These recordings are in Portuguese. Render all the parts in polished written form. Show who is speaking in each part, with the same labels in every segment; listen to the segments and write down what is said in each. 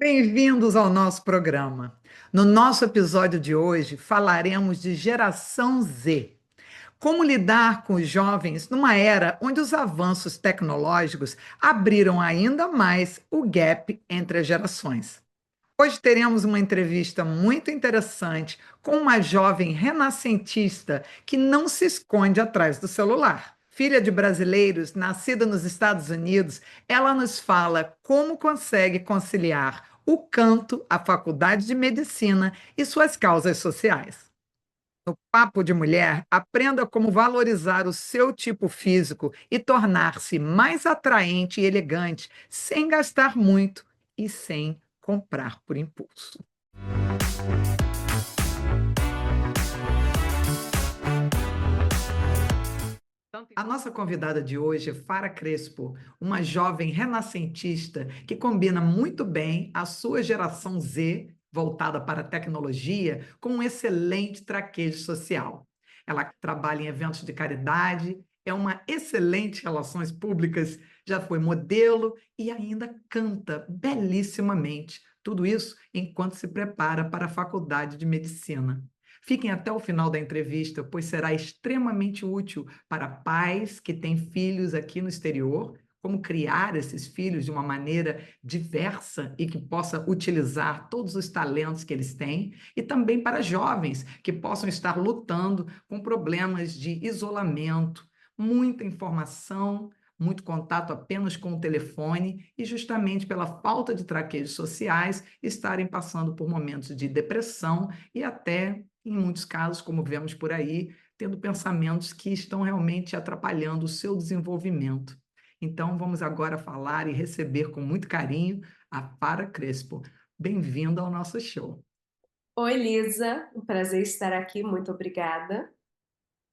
Speaker 1: Bem-vindos ao nosso programa. No nosso episódio de hoje, falaremos de geração Z. Como lidar com os jovens numa era onde os avanços tecnológicos abriram ainda mais o gap entre as gerações. Hoje teremos uma entrevista muito interessante com uma jovem renascentista que não se esconde atrás do celular. Filha de brasileiros, nascida nos Estados Unidos, ela nos fala como consegue conciliar o canto, a faculdade de medicina e suas causas sociais. No Papo de Mulher, aprenda como valorizar o seu tipo físico e tornar-se mais atraente e elegante sem gastar muito e sem comprar por impulso. A nossa convidada de hoje é Fara Crespo, uma jovem renascentista que combina muito bem a sua geração Z, voltada para a tecnologia, com um excelente traquejo social. Ela trabalha em eventos de caridade, é uma excelente em relações públicas, já foi modelo e ainda canta belíssimamente. Tudo isso enquanto se prepara para a faculdade de medicina. Fiquem até o final da entrevista, pois será extremamente útil para pais que têm filhos aqui no exterior, como criar esses filhos de uma maneira diversa e que possa utilizar todos os talentos que eles têm, e também para jovens que possam estar lutando com problemas de isolamento, muita informação, muito contato apenas com o telefone e justamente pela falta de traqueios sociais estarem passando por momentos de depressão e até, em muitos casos, como vemos por aí, tendo pensamentos que estão realmente atrapalhando o seu desenvolvimento. Então, vamos agora falar e receber com muito carinho a Fara Crespo. Bem-vinda ao nosso show.
Speaker 2: Oi, Lisa, um prazer estar aqui, muito obrigada.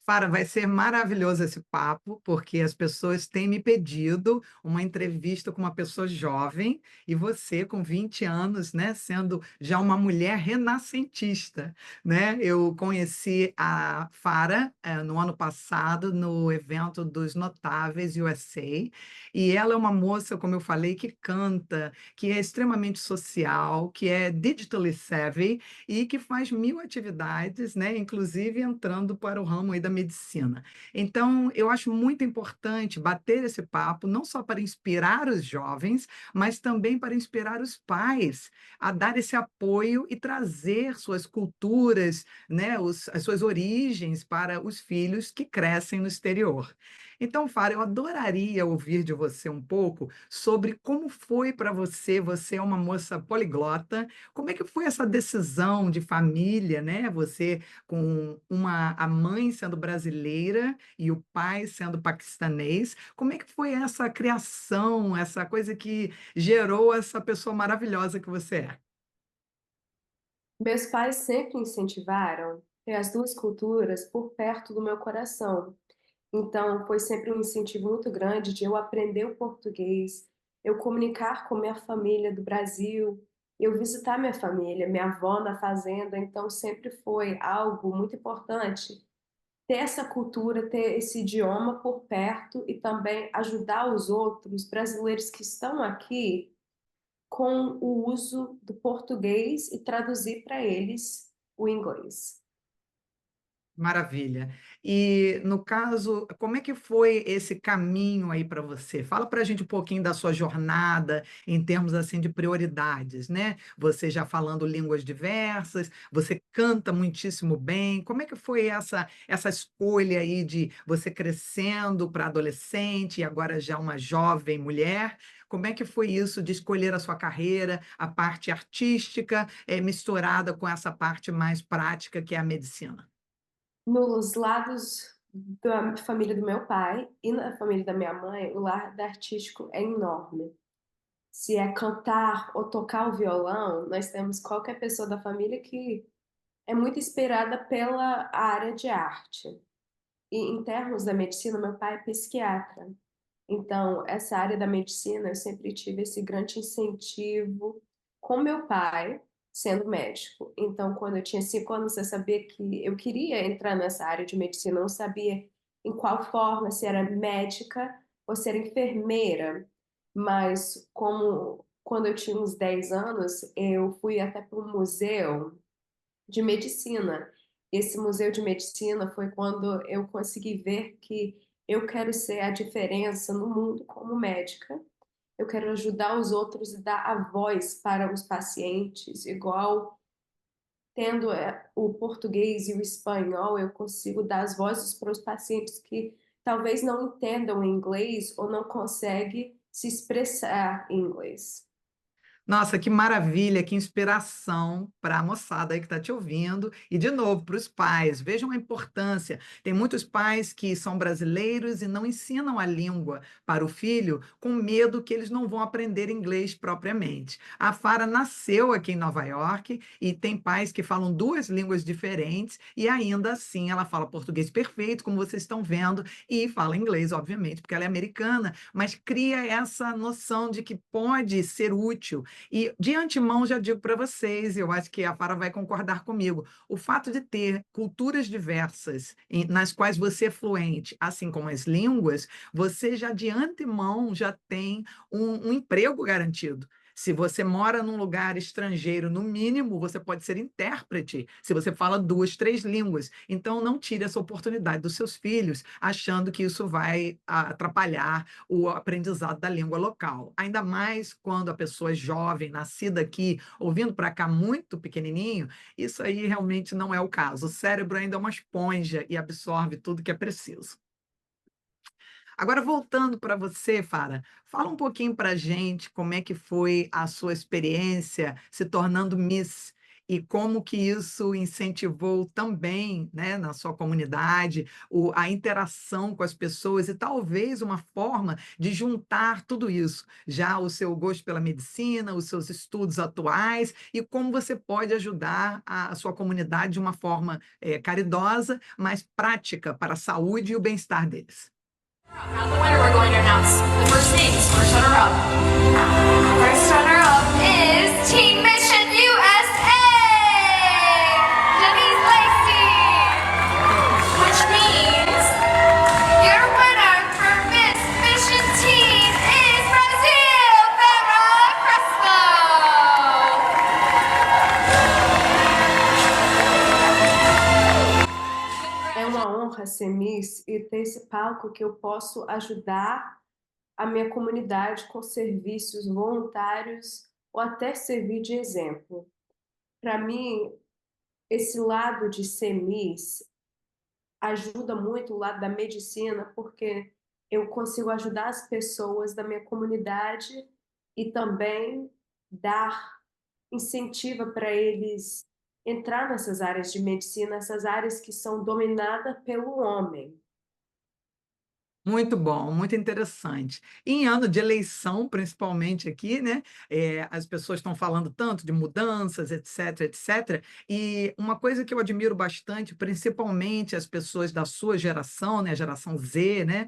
Speaker 1: Fara, vai ser maravilhoso esse papo, porque as pessoas têm me pedido uma entrevista com uma pessoa jovem, e você, com 20 anos, né, sendo já uma mulher renascentista, né? Eu conheci a Fara, no ano passado, no evento dos Notáveis USA, e ela é uma moça, como eu falei, que canta, que é extremamente social, que é digitally savvy e que faz mil atividades, né, inclusive entrando para o ramo aí da medicina. Então, eu acho muito importante bater esse papo, não só para inspirar os jovens, mas também para inspirar os pais a dar esse apoio e trazer suas culturas, né, as suas origens para os filhos que crescem no exterior. Então, Fara, eu adoraria ouvir de você um pouco sobre como foi para você. Você é uma moça poliglota, como é que foi essa decisão de família, né? Você com a mãe sendo brasileira e o pai sendo paquistanês. Como é que foi essa criação, essa coisa que gerou essa pessoa maravilhosa que você é?
Speaker 2: Meus pais sempre incentivaram ter as duas culturas por perto do meu coração. Então, foi sempre um incentivo muito grande de eu aprender o português, eu comunicar com minha família do Brasil, eu visitar minha família, minha avó na fazenda. Então, sempre foi algo muito importante ter essa cultura, ter esse idioma por perto e também ajudar os outros brasileiros que estão aqui com o uso do português e traduzir para eles o inglês.
Speaker 1: Maravilha. E, no caso, como é que foi esse caminho aí para você? Fala para a gente um pouquinho da sua jornada em termos assim de prioridades, né? Você já falando línguas diversas, você canta muitíssimo bem. Como é que foi essa escolha aí de você crescendo para adolescente e agora já uma jovem mulher? Como é que foi isso de escolher a sua carreira, a parte artística, misturada com essa parte mais prática que é a medicina?
Speaker 2: Nos lados da família do meu pai e na família da minha mãe, o lado artístico é enorme. Se é cantar ou tocar o violão, nós temos qualquer pessoa da família que é muito inspirada pela área de arte. E em termos da medicina, meu pai é psiquiatra. Então, essa área da medicina, eu sempre tive esse grande incentivo com meu pai, sendo médico. Então, quando eu tinha 5 anos, eu sabia que eu queria entrar nessa área de medicina. Eu não sabia em qual forma, se era médica ou se era enfermeira. Mas, como quando eu tinha uns 10 anos, eu fui até para um museu de medicina. Esse museu de medicina foi quando eu consegui ver que eu quero ser a diferença no mundo como médica. Eu quero ajudar os outros e dar a voz para os pacientes, igual tendo o português e o espanhol, eu consigo dar as vozes para os pacientes que talvez não entendam inglês ou não conseguem se expressar em inglês.
Speaker 1: Nossa, que maravilha, que inspiração para a moçada aí que está te ouvindo. E, de novo, para os pais, vejam a importância. Tem muitos pais que são brasileiros e não ensinam a língua para o filho com medo que eles não vão aprender inglês propriamente. A Fara nasceu aqui em Nova York e tem pais que falam duas línguas diferentes e ainda assim ela fala português perfeito, como vocês estão vendo, e fala inglês, obviamente, porque ela é americana, mas cria essa noção de que pode ser útil e de antemão já digo para vocês, eu acho que a Fara vai concordar comigo, o fato de ter culturas diversas nas quais você é fluente, assim como as línguas, você já de antemão já tem um emprego garantido. Se você mora num lugar estrangeiro, no mínimo, você pode ser intérprete, se você fala duas, três línguas. Então, não tire essa oportunidade dos seus filhos, achando que isso vai atrapalhar o aprendizado da língua local. Ainda mais quando a pessoa é jovem, nascida aqui, ouvindo para cá muito pequenininho, isso aí realmente não é o caso. O cérebro ainda é uma esponja e absorve tudo que é preciso. Agora, voltando para você, Fara, fala um pouquinho para a gente como é que foi a sua experiência se tornando Miss e como que isso incentivou também, né, na sua comunidade, a interação com as pessoas e talvez uma forma de juntar tudo isso, já o seu gosto pela medicina, os seus estudos atuais e como você pode ajudar a sua comunidade de uma forma caridosa, mas prática para a saúde e o bem-estar deles.
Speaker 3: Out the winner, we're going to announce the first names. First runner-up. First runner-up is Team Mission USA! Denise Lacey! Which means your winner for Miss Mission Team is Brazil, Farrah Crespo!
Speaker 2: É uma honra ser Miss e ter esse palco que eu posso ajudar a minha comunidade com serviços voluntários ou até servir de exemplo. Para mim, esse lado de ser Miss ajuda muito o lado da medicina, porque eu consigo ajudar as pessoas da minha comunidade e também dar incentiva para eles entrar nessas áreas de medicina, essas áreas que são dominadas pelo homem.
Speaker 1: Muito bom, muito interessante. Em ano de eleição, principalmente aqui, né, as pessoas estão falando tanto de mudanças, etc, etc. E uma coisa que eu admiro bastante, principalmente as pessoas da sua geração, né, a geração Z, né,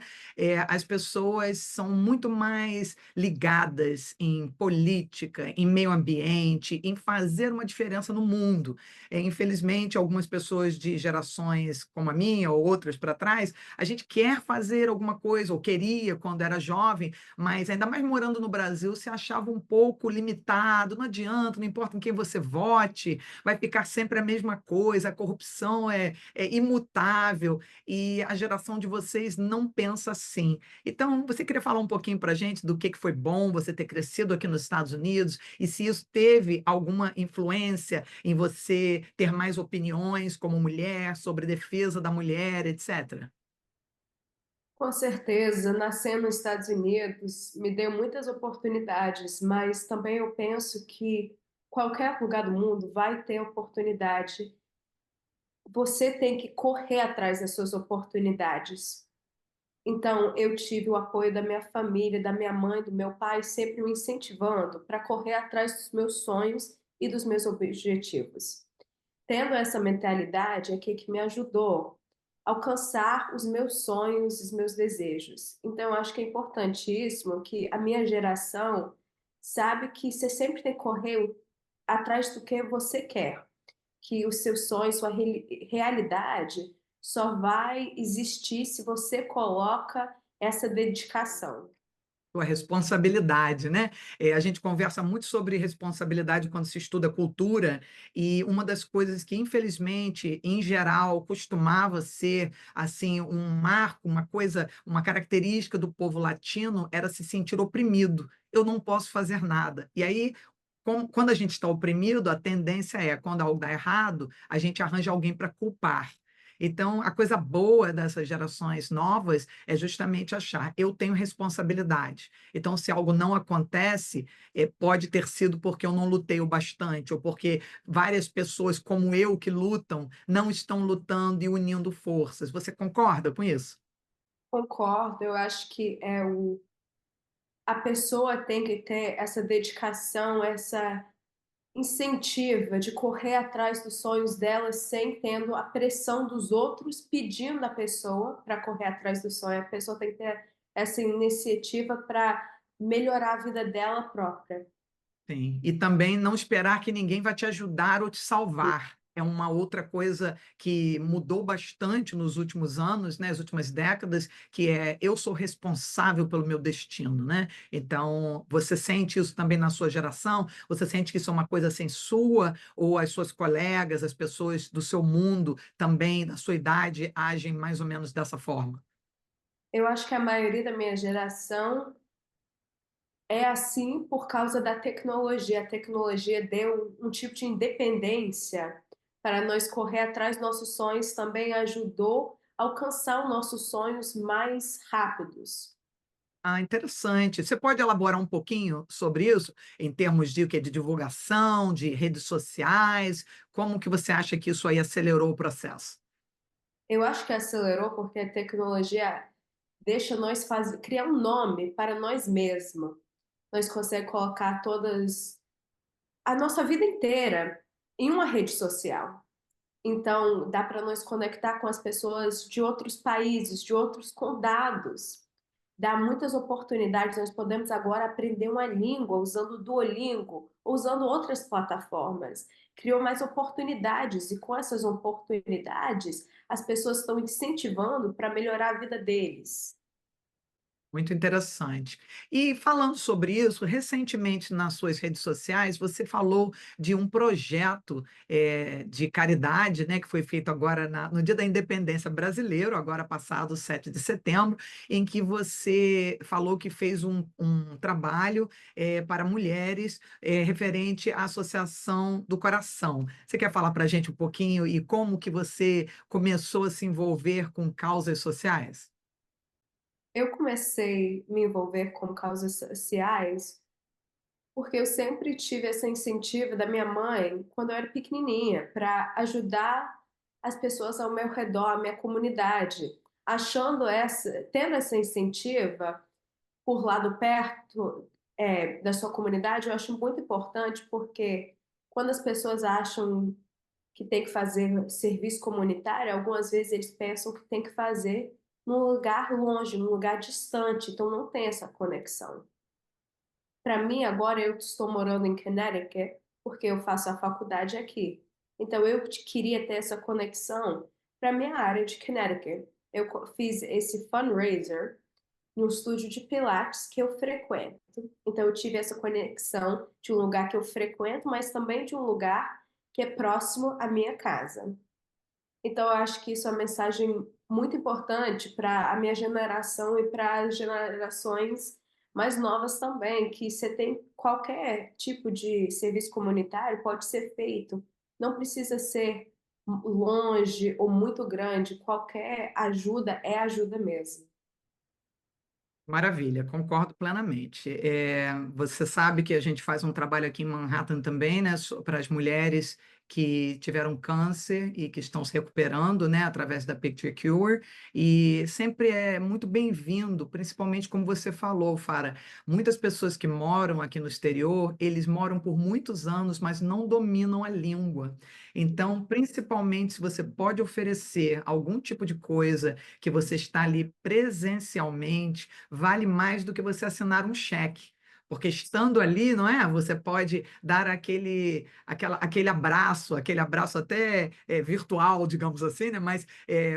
Speaker 1: as pessoas são muito mais ligadas em política, em meio ambiente, em fazer uma diferença no mundo. Infelizmente, algumas pessoas de gerações como a minha ou outras para trás a gente quer fazer alguma coisa, ou queria quando era jovem, mas ainda mais morando no Brasil, se achava um pouco limitado, não adianta, não importa em quem você vote, vai ficar sempre a mesma coisa, a corrupção é imutável, e a geração de vocês não pensa assim. Então, você queria falar um pouquinho para a gente do que foi bom você ter crescido aqui nos Estados Unidos, e se isso teve alguma influência em você ter mais opiniões como mulher, sobre defesa da mulher, etc.
Speaker 2: Com certeza, nascer nos Estados Unidos me deu muitas oportunidades, mas também eu penso que qualquer lugar do mundo vai ter oportunidade. Você tem que correr atrás das suas oportunidades. Então, eu tive o apoio da minha família, da minha mãe, do meu pai, sempre me incentivando para correr atrás dos meus sonhos e dos meus objetivos. Tendo essa mentalidade é que me ajudou a alcançar os meus sonhos, os meus desejos. Então, eu acho que é importantíssimo que a minha geração sabe que você sempre tem que correr atrás do que você quer, que o seu sonho, sua realidade só vai existir se você coloca essa dedicação.
Speaker 1: Sua responsabilidade, né? A gente conversa muito sobre responsabilidade quando se estuda cultura, e uma das coisas que, infelizmente, em geral, costumava ser assim um marco, uma coisa, uma característica do povo latino era se sentir oprimido. Eu não posso fazer nada. E aí, quando a gente está oprimido, a tendência é, quando algo dá errado, a gente arranja alguém para culpar. Então, a coisa boa dessas gerações novas é justamente achar, eu tenho responsabilidade. Então, se algo não acontece, pode ter sido porque eu não lutei o bastante, ou porque várias pessoas como eu que lutam não estão lutando e unindo forças. Você concorda com isso?
Speaker 2: Concordo, eu acho que a pessoa tem que ter essa dedicação, essa incentiva de correr atrás dos sonhos dela sem tendo a pressão dos outros pedindo a pessoa para correr atrás do sonho. A pessoa tem que ter essa iniciativa para melhorar a vida dela própria.
Speaker 1: Sim, e também não esperar que ninguém vai te ajudar ou te salvar. É uma outra coisa que mudou bastante nos últimos anos, né, as últimas décadas, que é eu sou responsável pelo meu destino, né? Então, você sente isso também na sua geração? Você sente que isso é uma coisa assim sua, ou as suas colegas, as pessoas do seu mundo também, da sua idade, agem mais ou menos dessa forma?
Speaker 2: Eu acho que a maioria da minha geração é assim por causa da tecnologia. A tecnologia deu um tipo de independência para nós correr atrás dos nossos sonhos, também ajudou a alcançar os nossos sonhos mais rápidos.
Speaker 1: Ah, interessante. Você pode elaborar um pouquinho sobre isso, em termos de o quê? De divulgação, de redes sociais? Como que você acha que isso aí acelerou o processo?
Speaker 2: Eu acho que acelerou porque a tecnologia deixa nós criar um nome para nós mesmos. Nós conseguimos colocar todas a nossa vida inteira em uma rede social. Então, dá para nós conectar com as pessoas de outros países, de outros condados. Dá muitas oportunidades. Nós podemos agora aprender uma língua usando o Duolingo, usando outras plataformas. Criou mais oportunidades e com essas oportunidades, as pessoas estão incentivando para melhorar a vida deles.
Speaker 1: Muito interessante. E falando sobre isso, recentemente nas suas redes sociais, você falou de um projeto de caridade, né, que foi feito agora no Dia da Independência brasileiro, agora passado 7 de setembro, em que você falou que fez um trabalho para mulheres referente à Associação do Coração. Você quer falar para a gente um pouquinho e como que você começou a se envolver com causas sociais?
Speaker 2: Eu comecei a me envolver com causas sociais porque eu sempre tive esse incentivo da minha mãe quando eu era pequenininha para ajudar as pessoas ao meu redor, a minha comunidade, tendo essa incentiva por lá do perto da sua comunidade, eu acho muito importante porque quando as pessoas acham que tem que fazer serviço comunitário, algumas vezes eles pensam que tem que fazer num lugar longe, num lugar distante, então não tem essa conexão. Para mim, agora eu estou morando em Connecticut porque eu faço a faculdade aqui. Então eu queria ter essa conexão para minha área de Connecticut. Eu fiz esse fundraiser no estúdio de Pilates que eu frequento. Então eu tive essa conexão de um lugar que eu frequento, mas também de um lugar que é próximo à minha casa. Então, eu acho que isso é uma mensagem muito importante para a minha geração e para as gerações mais novas também, que você tem qualquer tipo de serviço comunitário pode ser feito. Não precisa ser longe ou muito grande, qualquer ajuda é ajuda mesmo.
Speaker 1: Maravilha, concordo plenamente. Você sabe que a gente faz um trabalho aqui em Manhattan também, né, para as mulheres que tiveram câncer e que estão se recuperando, né, através da Picture Cure, e sempre é muito bem-vindo, principalmente como você falou, Fara, muitas pessoas que moram aqui no exterior, eles moram por muitos anos, mas não dominam a língua. Então, principalmente se você pode oferecer algum tipo de coisa que você está ali presencialmente, vale mais do que você assinar um cheque. porque estando ali, não é? Você pode dar aquele abraço até virtual, digamos assim, né? Mas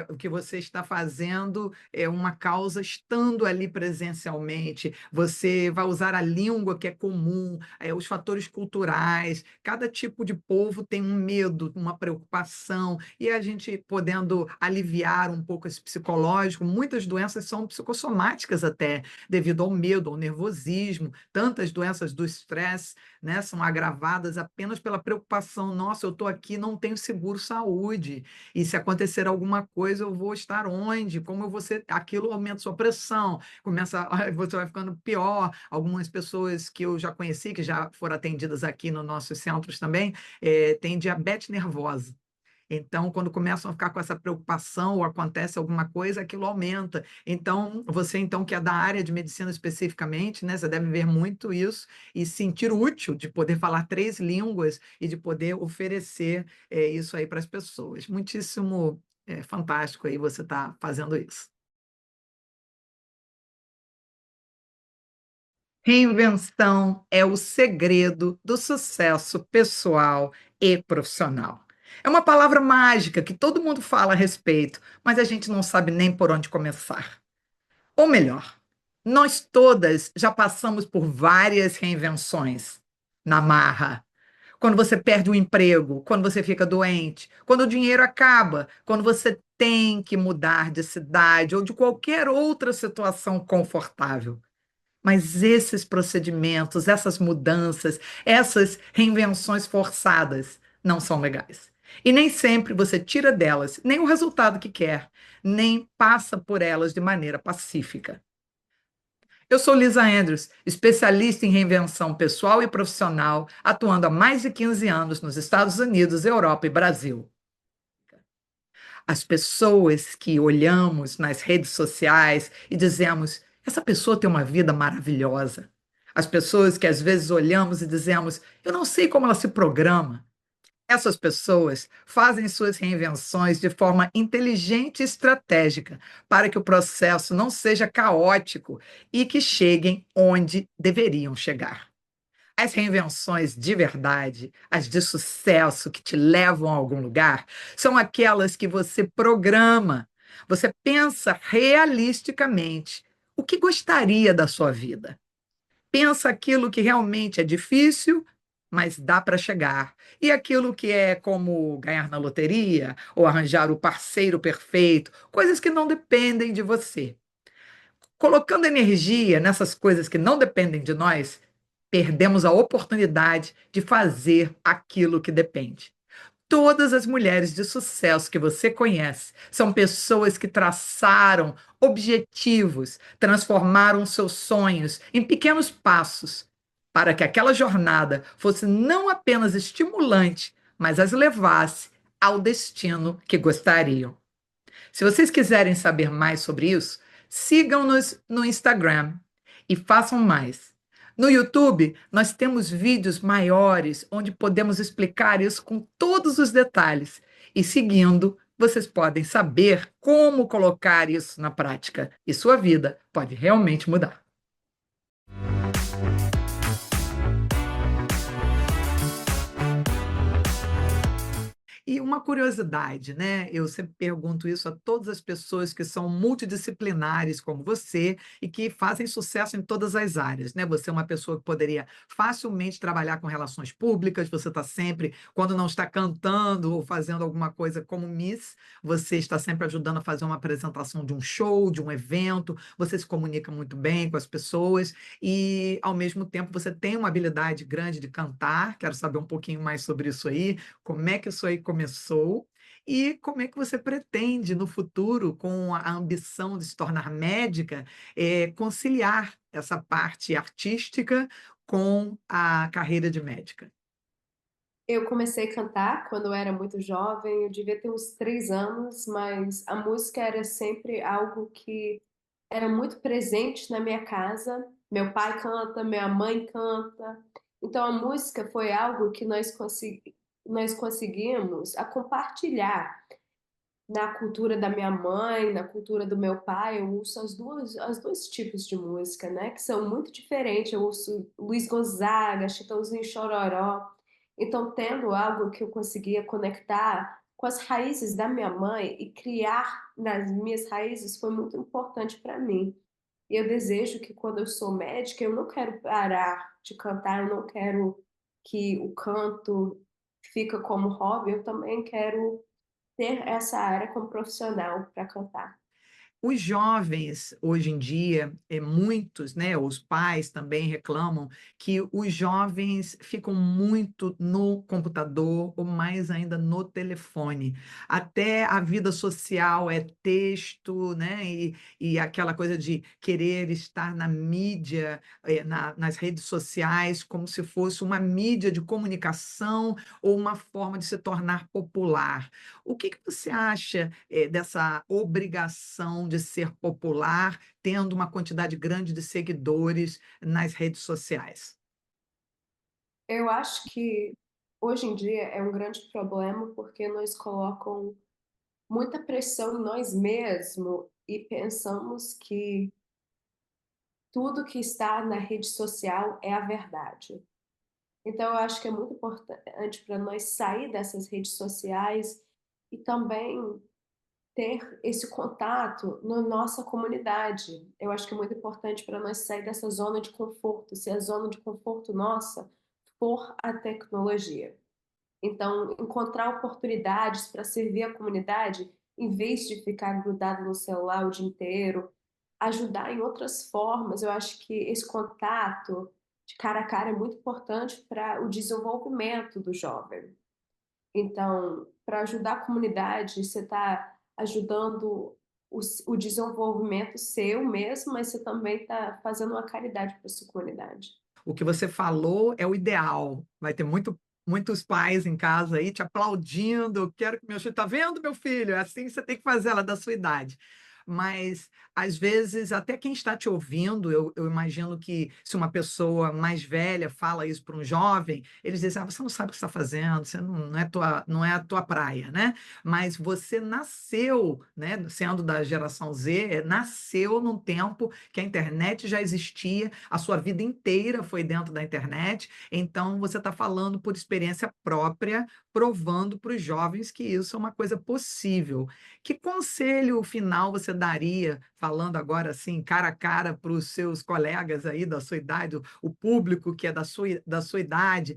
Speaker 1: o que você está fazendo é uma causa estando ali presencialmente. Você vai usar a língua que é comum, os fatores culturais. Cada tipo de povo tem um medo, uma preocupação, e a gente podendo aliviar um pouco esse psicológico. Muitas doenças são psicossomáticas até, devido ao medo, ao nervosismo. Tantas doenças do estresse, né, são agravadas apenas pela preocupação. Nossa, eu estou aqui, não tenho seguro-saúde. E se acontecer alguma coisa, eu vou estar onde? Como eu vou ser? Aquilo aumenta sua pressão, você vai ficando pior. Algumas pessoas que eu já conheci, que já foram atendidas aqui nos nossos centros também, têm diabetes nervosa. Então, quando começam a ficar com essa preocupação ou acontece alguma coisa, aquilo aumenta. Então, você então que é da área de medicina especificamente, né, você deve ver muito isso e sentir útil de poder falar 3 línguas e de poder oferecer isso aí para as pessoas. Muitíssimo fantástico aí você estar fazendo isso. Reinvenção é o segredo do sucesso pessoal e profissional. É uma palavra mágica que todo mundo fala a respeito, mas a gente não sabe nem por onde começar. Ou melhor, nós todas já passamos por várias reinvenções na marra. Quando você perde o emprego, quando você fica doente, quando o dinheiro acaba, quando você tem que mudar de cidade ou de qualquer outra situação confortável. Mas esses procedimentos, essas mudanças, essas reinvenções forçadas não são legais. E nem sempre você tira delas nem o resultado que quer, nem passa por elas de maneira pacífica. Eu sou Lisa Andrews, especialista em reinvenção pessoal e profissional, atuando há mais de 15 anos nos Estados Unidos, Europa e Brasil. As pessoas que olhamos nas redes sociais e dizemos: essa pessoa tem uma vida maravilhosa. As pessoas que às vezes olhamos e dizemos: eu não sei como ela se programa. Essas pessoas fazem suas reinvenções de forma inteligente e estratégica para que o processo não seja caótico e que cheguem onde deveriam chegar. As reinvenções de verdade, as de sucesso que te levam a algum lugar, são aquelas que você programa. Você pensa realisticamente o que gostaria da sua vida. Pensa aquilo que realmente é difícil, mas dá para chegar. E aquilo que é como ganhar na loteria ou arranjar o parceiro perfeito, coisas que não dependem de você. Colocando energia nessas coisas que não dependem de nós, perdemos a oportunidade de fazer aquilo que depende. Todas as mulheres de sucesso que você conhece são pessoas que traçaram objetivos, transformaram seus sonhos em pequenos passos, para que aquela jornada fosse não apenas estimulante, mas as levasse ao destino que gostariam. Se vocês quiserem saber mais sobre isso, sigam-nos no Instagram e façam mais. No YouTube, nós temos vídeos maiores onde podemos explicar isso com todos os detalhes. E seguindo, vocês podem saber como colocar isso na prática. E sua vida pode realmente mudar. E uma curiosidade, né? Eu sempre pergunto isso a todas as pessoas que são multidisciplinares como você e que fazem sucesso em todas as áreas, né? Você é uma pessoa que poderia facilmente trabalhar com relações públicas, você está sempre, quando não está cantando ou fazendo alguma coisa como Miss, você está sempre ajudando a fazer uma apresentação de um show, de um evento, você se comunica muito bem com as pessoas e, ao mesmo tempo, você tem uma habilidade grande de cantar. Quero saber um pouquinho mais sobre isso aí, como é que isso aí começou e como é que você pretende, no futuro, com a ambição de se tornar médica, conciliar essa parte artística com a carreira de médica?
Speaker 2: Eu comecei a cantar quando eu era muito jovem, eu devia ter uns 3 anos, mas a música era sempre algo que era muito presente na minha casa. Meu pai canta, minha mãe canta. Então a música foi algo que nós conseguimos a compartilhar. na cultura da minha mãe, na cultura do meu pai, eu ouço as dois tipos de música, né, que são muito diferentes. Eu ouço Luiz Gonzaga, Chitãozinho e Chororó. Então, tendo algo que eu conseguia conectar com as raízes da minha mãe e criar nas minhas raízes foi muito importante para mim. E eu desejo que quando eu sou médica, eu não quero parar de cantar, eu não quero que o canto fica como hobby, eu também quero ter essa área como profissional para cantar.
Speaker 1: Os jovens, hoje em dia, muitos, né, os pais também reclamam que os jovens ficam muito no computador ou mais ainda no telefone. Até a vida social é texto, né, e aquela coisa de querer estar na mídia, nas redes sociais, como se fosse uma mídia de comunicação ou uma forma de se tornar popular. O que que você acha, dessa obrigação de ser popular, tendo uma quantidade grande de seguidores nas redes sociais?
Speaker 2: Eu acho que hoje em dia é um grande problema, porque nós colocam muita pressão em nós mesmos e pensamos que tudo que está na rede social é a verdade. Então eu acho que é muito importante para nós sair dessas redes sociais e também ter esse contato na nossa comunidade. Eu acho que é muito importante para nós sair dessa zona de conforto, se a zona de conforto nossa for a tecnologia. Então, encontrar oportunidades para servir a comunidade, em vez de ficar grudado no celular o dia inteiro, ajudar em outras formas. Eu acho que esse contato de cara a cara é muito importante para o desenvolvimento do jovem. Então, para ajudar a comunidade, você está ajudando o desenvolvimento seu mesmo, mas você também está fazendo uma caridade para sua comunidade.
Speaker 1: O que você falou é o ideal. Vai ter muitos pais em casa aí te aplaudindo. Quero que meu filho. Está vendo, meu filho? É assim que você tem que fazer, ela é da sua idade. Mas, às vezes, até quem está te ouvindo, eu imagino que se uma pessoa mais velha fala isso para um jovem, eles dizem: ah, você não sabe o que está fazendo, você não é a tua praia, né? Mas você nasceu, né, sendo da geração Z, nasceu num tempo que a internet já existia, a sua vida inteira foi dentro da internet, então você está falando por experiência própria, provando para os jovens que isso é uma coisa possível. Que conselho final você daria, falando agora assim, cara a cara, para os seus colegas aí da sua idade, o público que é da sua idade,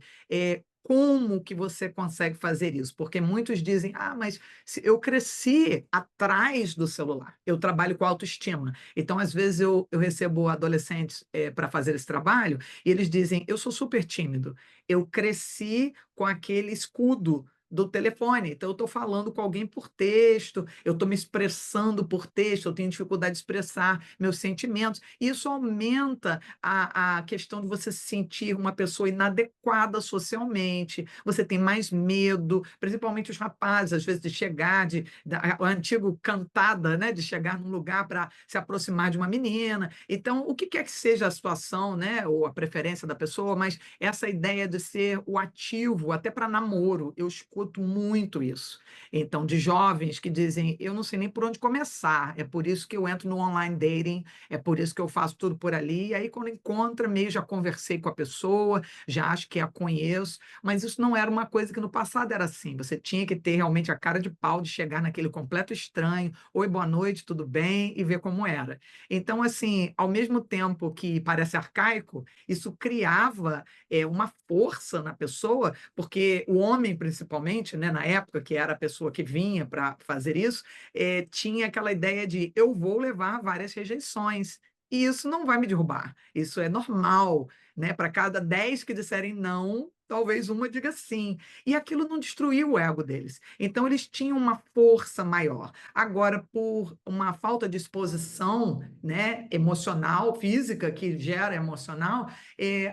Speaker 1: como que você consegue fazer isso? Porque muitos dizem: ah, mas eu cresci atrás do celular, eu trabalho com autoestima. Então, às vezes, eu recebo adolescentes para fazer esse trabalho e eles dizem: eu sou super tímido, eu cresci com aquele escudo do telefone, então eu estou falando com alguém por texto, eu estou me expressando por texto, eu tenho dificuldade de expressar meus sentimentos. Isso aumenta a questão de você se sentir uma pessoa inadequada socialmente, você tem mais medo, principalmente os rapazes, às vezes, de chegar, o antigo cantada, né, de chegar num lugar para se aproximar de uma menina. Então, o que quer que seja a situação, né, ou a preferência da pessoa, mas essa ideia de ser o ativo, até para namoro, eu escuto muito isso. Então, de jovens que dizem: eu não sei nem por onde começar, é por isso que eu entro no online dating, é por isso que eu faço tudo por ali. E aí, quando encontra, meio já conversei com a pessoa, já acho que a conheço, mas isso não era uma coisa que no passado era assim. Você tinha que ter realmente a cara de pau de chegar naquele completo estranho, oi, boa noite, tudo bem, e ver como era. Então, assim, ao mesmo tempo que parece arcaico, isso criava uma força na pessoa, porque o homem, principalmente, né, na época, que era a pessoa que vinha para fazer isso, tinha aquela ideia de eu vou levar várias rejeições. E isso não vai me derrubar. Isso é normal, né? Para cada 10 que disserem não, talvez uma diga sim. E aquilo não destruiu o ego deles. Então, eles tinham uma força maior. Agora, por uma falta de exposição, né, emocional, física, que gera emocional,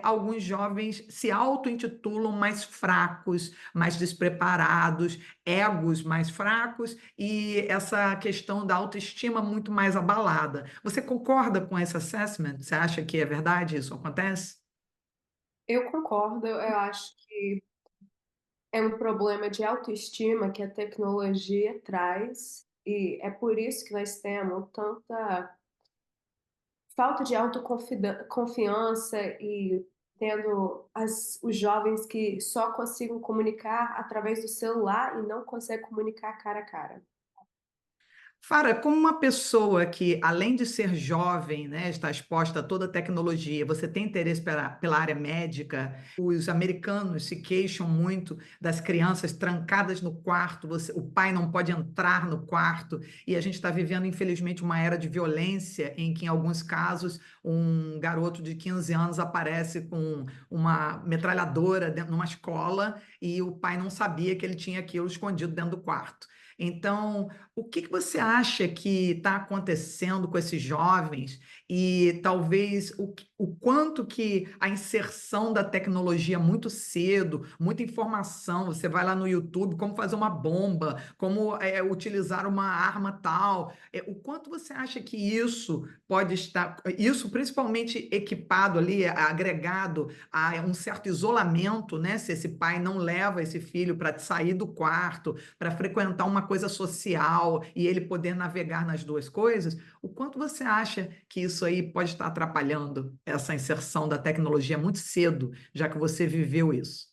Speaker 1: alguns jovens se auto-intitulam mais fracos, mais despreparados, egos mais fracos e essa questão da autoestima muito mais abalada. Você concorda com esse assessment? Você acha que é verdade isso acontece?
Speaker 2: Eu concordo, eu acho que é um problema de autoestima que a tecnologia traz, E é por isso que nós temos tanta falta de autoconfiança e tendo os jovens que só conseguem comunicar através do celular e não conseguem comunicar cara a cara.
Speaker 1: Fara, como uma pessoa que, além de ser jovem, né, está exposta a toda a tecnologia, você tem interesse pela área médica, os americanos se queixam muito das crianças trancadas no quarto, o pai não pode entrar no quarto, e a gente está vivendo, infelizmente, uma era de violência em que, em alguns casos, um garoto de 15 anos aparece com uma metralhadora dentro, numa escola e o pai não sabia que ele tinha aquilo escondido dentro do quarto. Então, o que que você acha que está acontecendo com esses jovens e talvez o quanto que a inserção da tecnologia muito cedo, muita informação, você vai lá no YouTube, como fazer uma bomba, como utilizar uma arma tal, o quanto você acha que isso pode estar, isso principalmente equipado ali, agregado a um certo isolamento, né? Se esse pai não leva esse filho para sair do quarto, para frequentar uma coisa social e ele poder navegar nas duas coisas, o quanto você acha que isso aí pode estar atrapalhando essa inserção da tecnologia muito cedo, já que você viveu isso?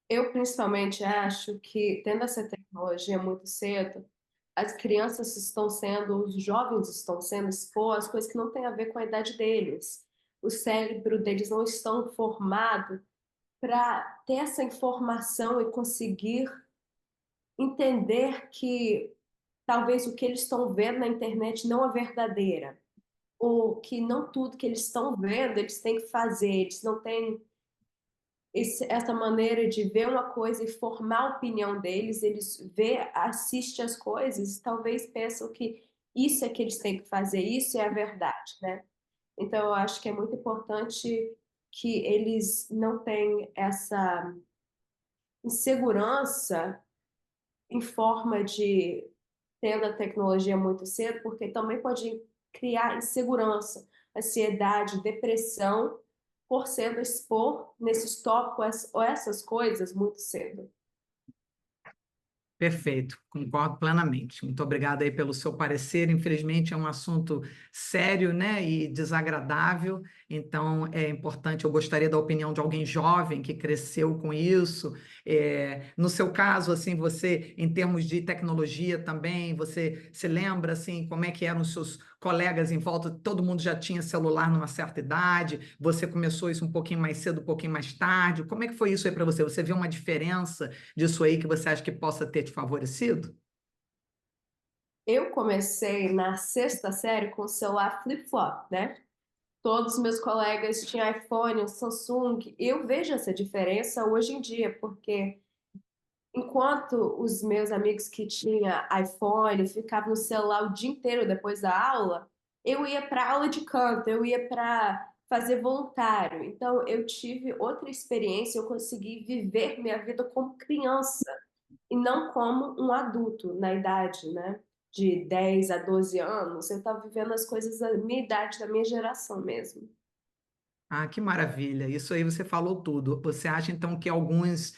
Speaker 2: Eu principalmente acho que tendo essa tecnologia muito cedo, as crianças estão sendo, os jovens estão sendo expostos a coisas que não têm a ver com a idade deles. O cérebro deles não estão formado para ter essa informação e conseguir entender que talvez o que eles estão vendo na internet não é verdadeira, ou que não tudo que eles estão vendo eles têm que fazer, eles não têm essa maneira de ver uma coisa e formar a opinião deles, eles assistem as coisas, talvez pensam que isso é que eles têm que fazer, isso é a verdade, né? Então eu acho que é muito importante que eles não tenham essa insegurança em forma de tendo a tecnologia muito cedo, porque também pode criar insegurança, ansiedade, depressão, por sendo expor nesses tópicos ou essas coisas muito cedo.
Speaker 1: Perfeito, concordo plenamente. Muito obrigada aí pelo seu parecer. Infelizmente é um assunto sério, né, e desagradável. Então é importante. Eu gostaria da opinião de alguém jovem que cresceu com isso. No seu caso, assim, você, em termos de tecnologia também, você se lembra assim como é que eram os seus colegas em volta? Todo mundo já tinha celular numa certa idade. Você começou isso um pouquinho mais cedo, um pouquinho mais tarde. Como é que foi isso aí para você? Você viu uma diferença disso aí que você acha que possa ter te favorecido?
Speaker 2: Eu comecei na sexta série com o celular flip-flop, né? Todos os meus colegas tinham iPhone, Samsung. Eu vejo essa diferença hoje em dia, porque enquanto os meus amigos que tinham iPhone ficavam no celular o dia inteiro depois da aula, eu ia para aula de canto, eu ia para fazer voluntário. Então, eu tive outra experiência, eu consegui viver minha vida como criança e não como um adulto na idade, né? De 10 a 12 anos. Eu estava vivendo as coisas da minha idade, da minha geração mesmo.
Speaker 1: Ah, que maravilha! Isso aí você falou tudo. Você acha então que alguns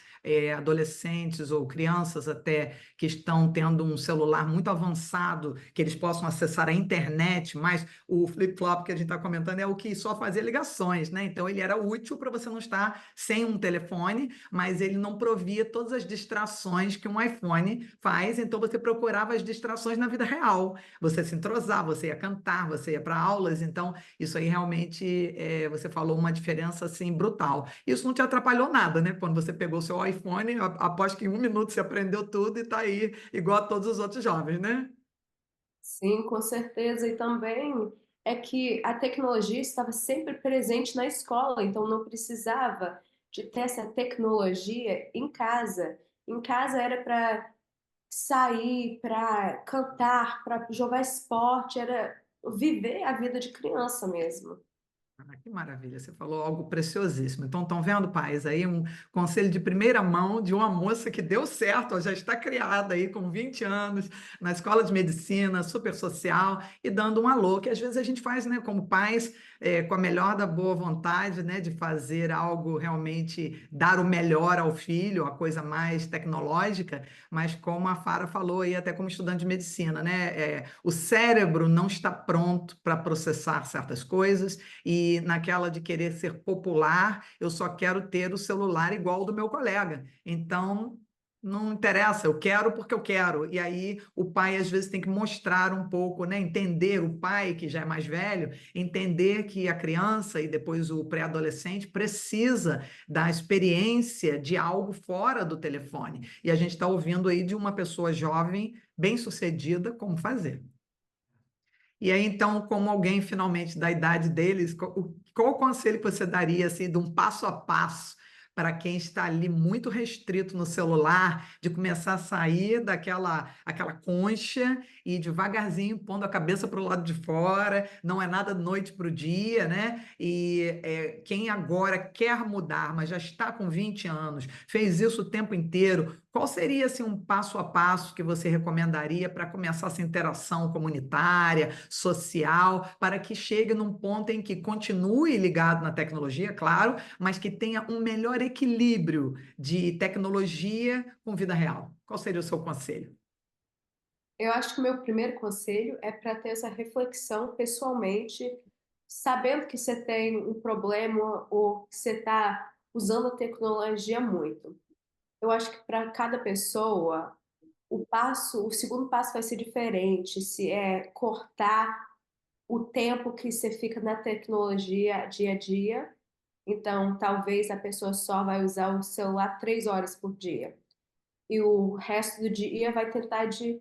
Speaker 1: adolescentes ou crianças até que estão tendo um celular muito avançado, que eles possam acessar a internet, mas o flip-flop que a gente está comentando é o que só fazia ligações, né? Então ele era útil para você não estar sem um telefone, mas ele não provia todas as distrações que um iPhone faz. Então você procurava as distrações na vida real. Você se entrosava, você ia cantar, você ia para aulas. Então isso aí realmente, você falou uma diferença assim brutal. Isso não te atrapalhou nada, né? Quando você pegou o seu iPhone, aposto que em 1 minuto você aprendeu tudo e está aí igual a todos os outros jovens, né?
Speaker 2: Sim, com certeza. E também é que a tecnologia estava sempre presente na escola, então não precisava de ter essa tecnologia em casa. Em casa era para sair, para cantar, para jogar esporte, era viver a vida de criança mesmo.
Speaker 1: Ah, que maravilha, você falou algo preciosíssimo. Então, estão vendo, pais, aí um conselho de primeira mão de uma moça que deu certo, ó, já está criada aí com 20 anos, na escola de medicina, super social, e dando um alô, que às vezes a gente faz, né, como pais, com a melhor da boa vontade, né, de fazer algo realmente, dar o melhor ao filho, a coisa mais tecnológica, mas como a Fara falou aí, até como estudante de medicina, né, o cérebro não está pronto para processar certas coisas, e naquela de querer ser popular, eu só quero ter o celular igual ao do meu colega. Então, não interessa, eu quero porque eu quero. E aí o pai às vezes tem que mostrar um pouco, né? Entender o pai que já é mais velho, entender que a criança e depois o pré-adolescente precisa da experiência de algo fora do telefone. E a gente está ouvindo aí de uma pessoa jovem, bem-sucedida, como fazer. E aí, então, como alguém finalmente da idade deles, qual o conselho que você daria assim, de um passo a passo para quem está ali muito restrito no celular, de começar a sair aquela concha e devagarzinho pondo a cabeça para o lado de fora, não é nada noite para o dia, né? E quem agora quer mudar, mas já está com 20 anos, fez isso o tempo inteiro, qual seria assim, um passo a passo que você recomendaria para começar essa interação comunitária, social, para que chegue num ponto em que continue ligado na tecnologia, claro, mas que tenha um melhor equilíbrio de tecnologia com vida real? Qual seria o seu conselho?
Speaker 2: Eu acho que o meu primeiro conselho é para ter essa reflexão pessoalmente, sabendo que você tem um problema ou que você está usando a tecnologia muito. Eu acho que para cada pessoa, o segundo passo vai ser diferente, se é cortar o tempo que você fica na tecnologia dia a dia. Então, talvez a pessoa só vai usar o celular 3 horas por dia. E o resto do dia vai tentar de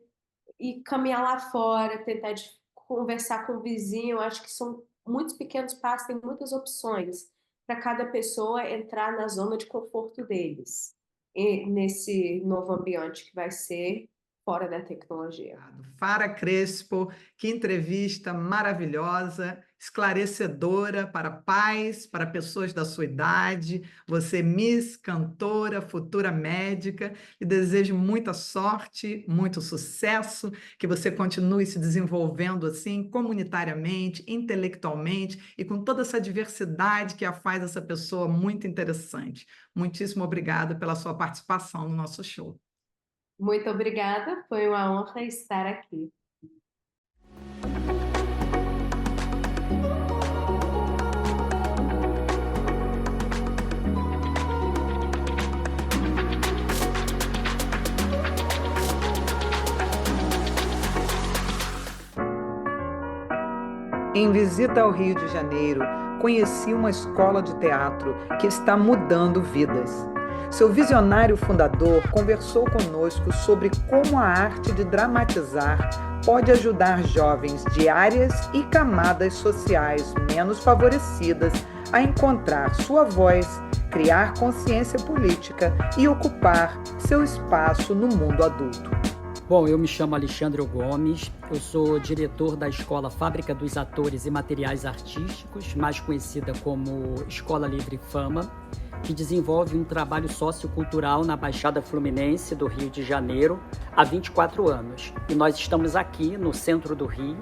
Speaker 2: ir caminhar lá fora, tentar de conversar com o vizinho. Eu acho que são muitos pequenos passos, tem muitas opções para cada pessoa entrar na zona de conforto deles, e nesse novo ambiente que vai ser fora da tecnologia.
Speaker 1: Fara Crespo, que entrevista maravilhosa, esclarecedora para pais, para pessoas da sua idade. Você, Miss, cantora, futura médica, e desejo muita sorte, muito sucesso, que você continue se desenvolvendo assim, comunitariamente, intelectualmente e com toda essa diversidade que a faz essa pessoa muito interessante. Muitíssimo obrigada pela sua participação no nosso show.
Speaker 2: Muito obrigada, foi uma honra estar aqui.
Speaker 1: Em visita ao Rio de Janeiro, conheci uma escola de teatro que está mudando vidas. Seu visionário fundador conversou conosco sobre como a arte de dramatizar pode ajudar jovens de áreas e camadas sociais menos favorecidas a encontrar sua voz, criar consciência política e ocupar seu espaço no mundo adulto.
Speaker 4: Bom, eu me chamo Alexandre Gomes, eu sou diretor da Escola Fábrica dos Atores e Materiais Artísticos, mais conhecida como Escola Livre Fama, que desenvolve um trabalho sociocultural na Baixada Fluminense do Rio de Janeiro há 24 anos. E nós estamos aqui no centro do Rio,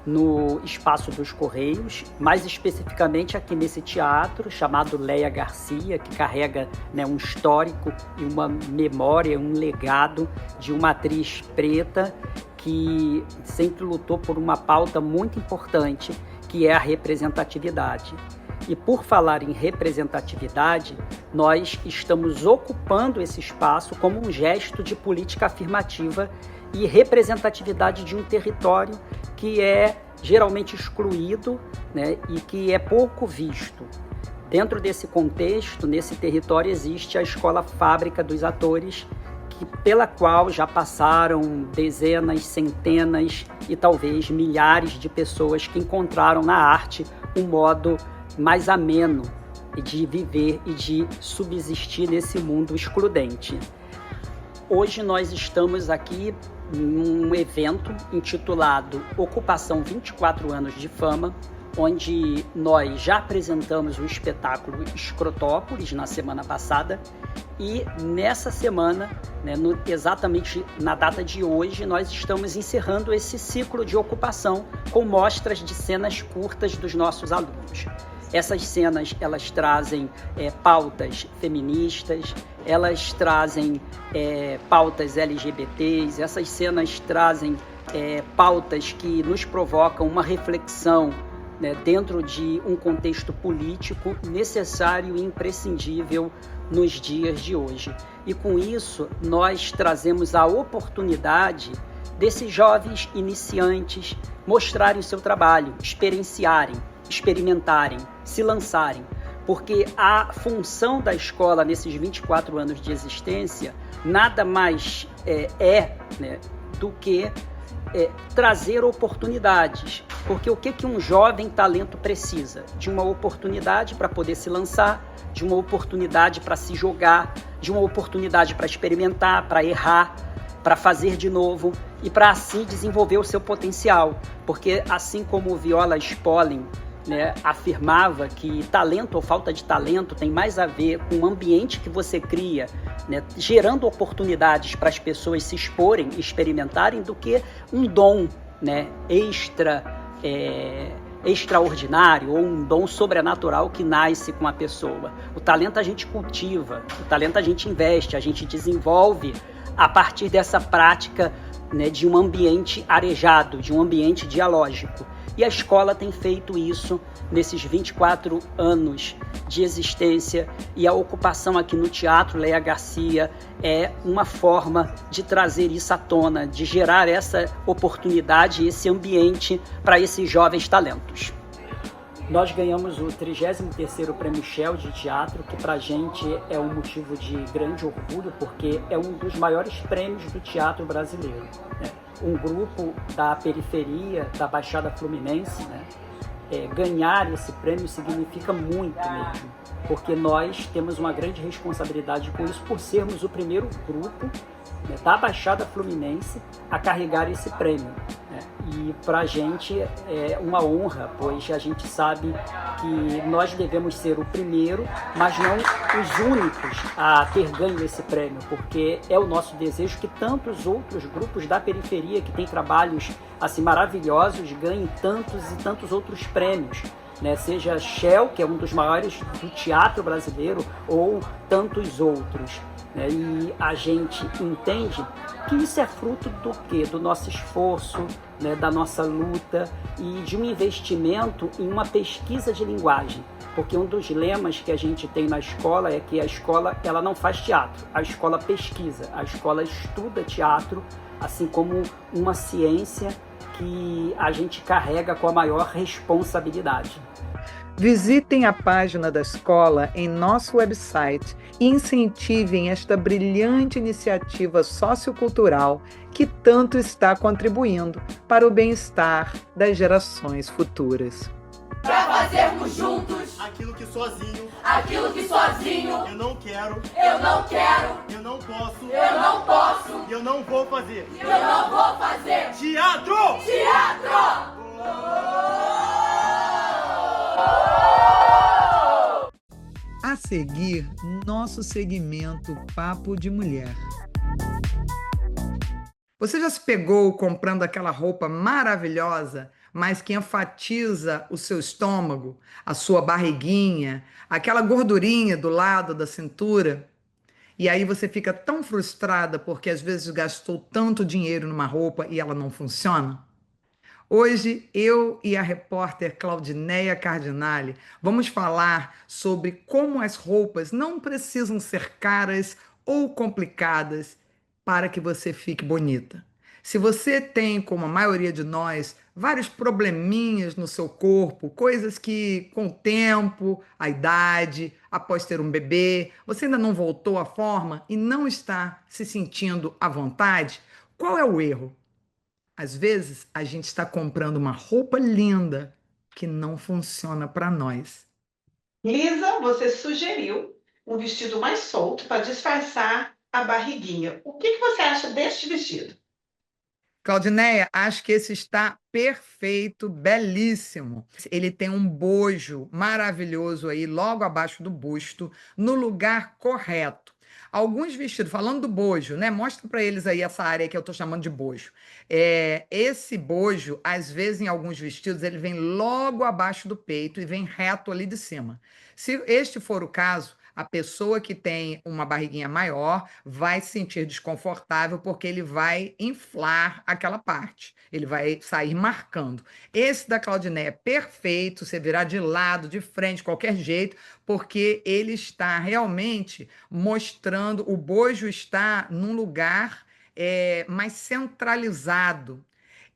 Speaker 4: no Espaço dos Correios, mais especificamente aqui nesse teatro chamado Léia Garcia, que carrega, né, um histórico e uma memória, um legado de uma atriz preta que sempre lutou por uma pauta muito importante, que é a representatividade. E por falar em representatividade, nós estamos ocupando esse espaço como um gesto de política afirmativa e representatividade de um território que é geralmente excluído, né, e que é pouco visto. Dentro desse contexto, nesse território, existe a Escola Fábrica dos Atores, pela qual já passaram dezenas, centenas e talvez milhares de pessoas que encontraram na arte um modo mais ameno de viver e de subsistir nesse mundo excludente. Hoje nós estamos aqui num evento intitulado Ocupação 24 anos de Fama, onde nós já apresentamos o espetáculo Escrotópolis na semana passada e nessa semana, né, exatamente na data de hoje, nós estamos encerrando esse ciclo de ocupação com mostras de cenas curtas dos nossos alunos. Essas cenas, elas trazem pautas feministas, elas trazem pautas LGBTs, essas cenas trazem pautas que nos provocam uma reflexão, né, dentro de um contexto político necessário e imprescindível nos dias de hoje. E com isso, nós trazemos a oportunidade desses jovens iniciantes mostrarem o seu trabalho, experienciarem, experimentarem, se lançarem, porque a função da escola nesses 24 anos de existência nada mais né, do que trazer oportunidades, porque o que um jovem talento precisa? De uma oportunidade para poder se lançar, de uma oportunidade para se jogar, de uma oportunidade para experimentar, para errar, para fazer de novo e para assim desenvolver o seu potencial, porque assim como o Viola Spolin, né, afirmava que talento ou falta de talento tem mais a ver com o ambiente que você cria, né, gerando oportunidades para as pessoas se exporem e experimentarem, do que um dom, né, extraordinário ou um dom sobrenatural que nasce com a pessoa. O talento a gente cultiva, o talento a gente investe, a gente desenvolve a partir dessa prática, né, de um ambiente arejado, de um ambiente dialógico. E a escola tem feito isso nesses 24 anos de existência, e a ocupação aqui no Teatro Léa Garcia é uma forma de trazer isso à tona, de gerar essa oportunidade, esse ambiente para esses jovens talentos. Nós ganhamos o 33º Prêmio Shell de Teatro, que para a gente é um motivo de grande orgulho, porque é um dos maiores prêmios do teatro brasileiro, né? Um grupo da periferia, da Baixada Fluminense, né? Ganhar esse prêmio significa muito mesmo, porque nós temos uma grande responsabilidade com isso, por sermos o primeiro grupo, né, da Baixada Fluminense a carregar esse prêmio, né? E para a gente é uma honra, pois a gente sabe que nós devemos ser o primeiro, mas não os únicos a ter ganho esse prêmio, porque é o nosso desejo que tantos outros grupos da periferia que têm trabalhos assim maravilhosos ganhem tantos e tantos outros prêmios, né? Seja Shell, que é um dos maiores do teatro brasileiro, ou tantos outros, né? E a gente entende que isso é fruto do quê? Do nosso esforço, né? Da nossa luta e de um investimento em uma pesquisa de linguagem. Porque um dos lemas que a gente tem na escola é que a escola ela não faz teatro, a escola pesquisa, a escola estuda teatro, assim como uma ciência que a gente carrega com a maior responsabilidade.
Speaker 1: Visitem a página da escola em nosso website e incentivem esta brilhante iniciativa sociocultural que tanto está contribuindo para o bem-estar das gerações futuras.
Speaker 3: Pra fazermos juntos
Speaker 5: aquilo que sozinho
Speaker 3: eu
Speaker 5: não quero,
Speaker 3: eu não quero,
Speaker 5: eu não posso,
Speaker 3: eu não posso,
Speaker 5: e eu não vou fazer.
Speaker 3: eu não vou fazer.
Speaker 5: Teatro!
Speaker 3: Teatro!
Speaker 1: A seguir, nosso segmento Papo de Mulher. Você já se pegou comprando aquela roupa maravilhosa, mas que enfatiza o seu estômago, a sua barriguinha, aquela gordurinha do lado da cintura? E aí você fica tão frustrada porque às vezes gastou tanto dinheiro numa roupa e ela não funciona? Hoje, eu e a repórter Claudineia Cardinale vamos falar sobre como as roupas não precisam ser caras ou complicadas para que você fique bonita. Se você tem, como a maioria de nós, vários probleminhas no seu corpo, coisas que, com o tempo, a idade, após ter um bebê, você ainda não voltou à forma e não está se sentindo à vontade, qual é o erro? Às vezes, a gente está comprando uma roupa linda que não funciona para nós.
Speaker 6: Lisa, você sugeriu um vestido mais solto para disfarçar a barriguinha. O que você acha deste vestido?
Speaker 1: Claudineia, acho que esse está perfeito, belíssimo. Ele tem um bojo maravilhoso aí, logo abaixo do busto, no lugar correto. Alguns vestidos, falando do bojo, né? Mostra para eles aí essa área que eu estou chamando de bojo. Esse bojo, às vezes, em alguns vestidos, ele vem logo abaixo do peito e vem reto ali de cima. Se este for o caso, a pessoa que tem uma barriguinha maior vai se sentir desconfortável porque ele vai inflar aquela parte, ele vai sair marcando. Esse da Claudineia é perfeito, você virar de lado, de frente, qualquer jeito, porque ele está realmente mostrando, o bojo está num lugar mais centralizado.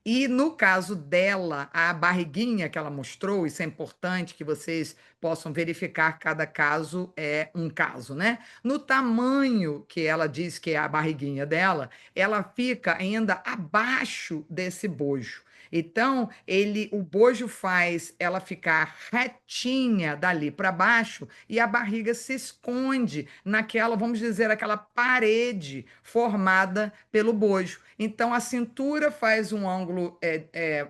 Speaker 1: E no caso dela, a barriguinha que ela mostrou, isso é importante que vocês possam verificar, cada caso é um caso, né? No tamanho que ela diz que é a barriguinha dela, ela fica ainda abaixo desse bojo. Então, o bojo faz ela ficar retinha dali para baixo e a barriga se esconde naquela, vamos dizer, aquela parede formada pelo bojo. Então, a cintura faz um ângulo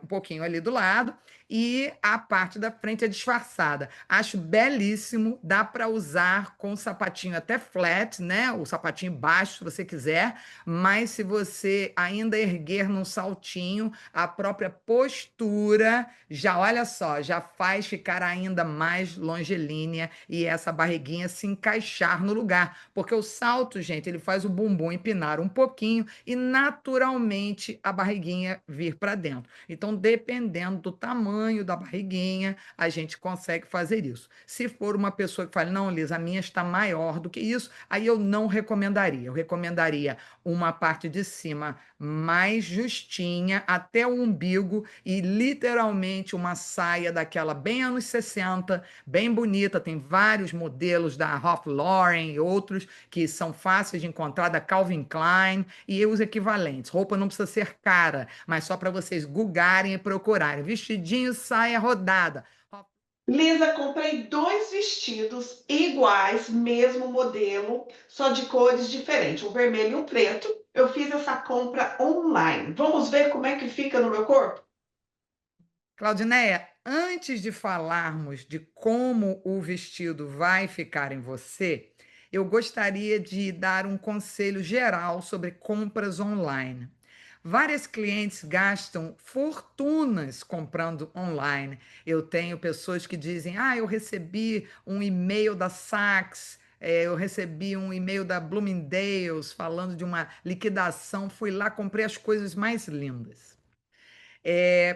Speaker 1: um pouquinho ali do lado e a parte da frente é disfarçada. Acho belíssimo, dá para usar com sapatinho até flat, né? O sapatinho baixo, se você quiser, mas se você ainda erguer num saltinho, a própria postura já, olha só, já faz ficar ainda mais longilínea e essa barriguinha se encaixar no lugar, porque o salto, gente, ele faz o bumbum empinar um pouquinho e naturalmente a barriguinha vir para dentro. Então, dependendo do tamanho da barriguinha, a gente consegue fazer isso. Se for uma pessoa que fala, não, Liz, a minha está maior do que isso, aí eu não recomendaria. Eu recomendaria uma parte de cima mais justinha, até o umbigo, e literalmente uma saia daquela bem anos 60, bem bonita. Tem vários modelos da Ralph Lauren e outros que são fáceis de encontrar, da Calvin Klein e os equivalentes. Roupa não precisa ser cara, mas só para vocês googarem e procurarem. Vestidinho, saia rodada.
Speaker 6: Lisa, comprei 2 vestidos iguais, mesmo modelo, só de cores diferentes, um vermelho e um preto. Eu fiz essa compra online. Vamos ver como é que fica no meu corpo?
Speaker 1: Claudineia, antes de falarmos de como o vestido vai ficar em você, eu gostaria de dar um conselho geral sobre compras online. Várias clientes gastam fortunas comprando online. Eu tenho pessoas que dizem: eu recebi um e-mail da Saks, eu recebi um e-mail da Bloomingdale's falando de uma liquidação, fui lá, comprei as coisas mais lindas.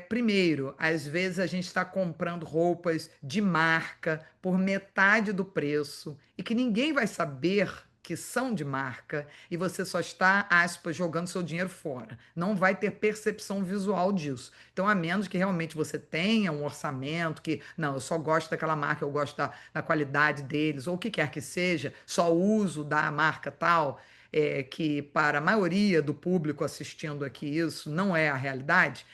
Speaker 1: Primeiro, às vezes a gente está comprando roupas de marca por metade do preço e que ninguém vai saber que são de marca e você só está, aspas, jogando seu dinheiro fora. Não vai ter percepção visual disso. Então, a menos que realmente você tenha um orçamento que, não, eu só gosto daquela marca, eu gosto da qualidade deles, ou o que quer que seja, só uso da marca tal, que para a maioria do público assistindo aqui isso não é a realidade.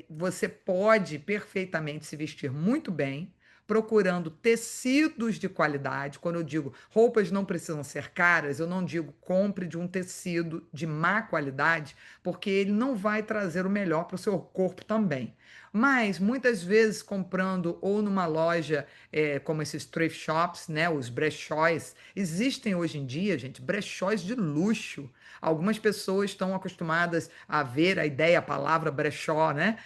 Speaker 1: Você pode perfeitamente se vestir muito bem, procurando tecidos de qualidade. Quando eu digo roupas não precisam ser caras, eu não digo compre de um tecido de má qualidade, porque ele não vai trazer o melhor para o seu corpo também. Mas muitas vezes comprando ou numa loja como esses thrift shops, né, os brechóis, existem hoje em dia, gente, brechóis de luxo. Algumas pessoas estão acostumadas a ver a ideia, a palavra brechó, né,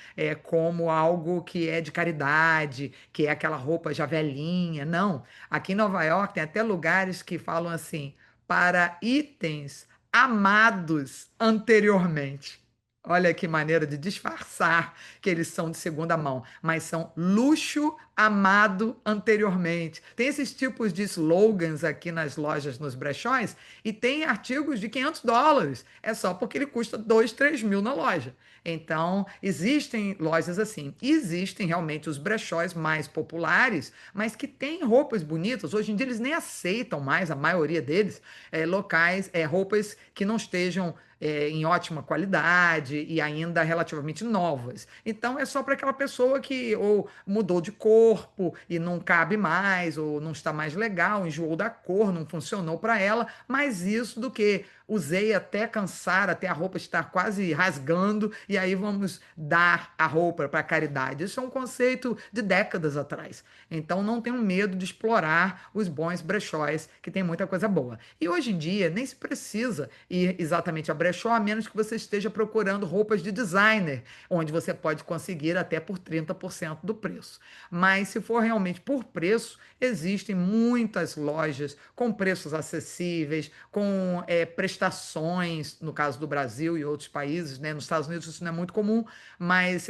Speaker 1: como algo que é de caridade, que é aquela roupa já velhinha. Não. Aqui em Nova York tem até lugares que falam assim, para itens amados anteriormente. Olha que maneira de disfarçar que eles são de segunda mão, mas são luxo amado anteriormente. Tem esses tipos de slogans aqui nas lojas, nos brechóis, e tem artigos de US$ 500. É só porque ele custa 2, 3 mil na loja. Então, existem lojas assim. Existem realmente os brechóis mais populares, mas que têm roupas bonitas. Hoje em dia eles nem aceitam mais, a maioria deles, locais, roupas que não estejam em ótima qualidade e ainda relativamente novas. Então é só para aquela pessoa que ou mudou de corpo e não cabe mais, ou não está mais legal, enjoou da cor, não funcionou para ela, mas isso do que usei até cansar, até a roupa estar quase rasgando, e aí vamos dar a roupa para caridade. Isso é um conceito de décadas atrás. Então não tenham medo de explorar os bons brechóis, que tem muita coisa boa. E hoje em dia nem se precisa ir exatamente a brechó, a menos que você esteja procurando roupas de designer, onde você pode conseguir até por 30% do preço. Mas se for realmente por preço, existem muitas lojas com preços acessíveis, com prestações, no caso do Brasil e outros países, né? Nos Estados Unidos isso não é muito comum, mas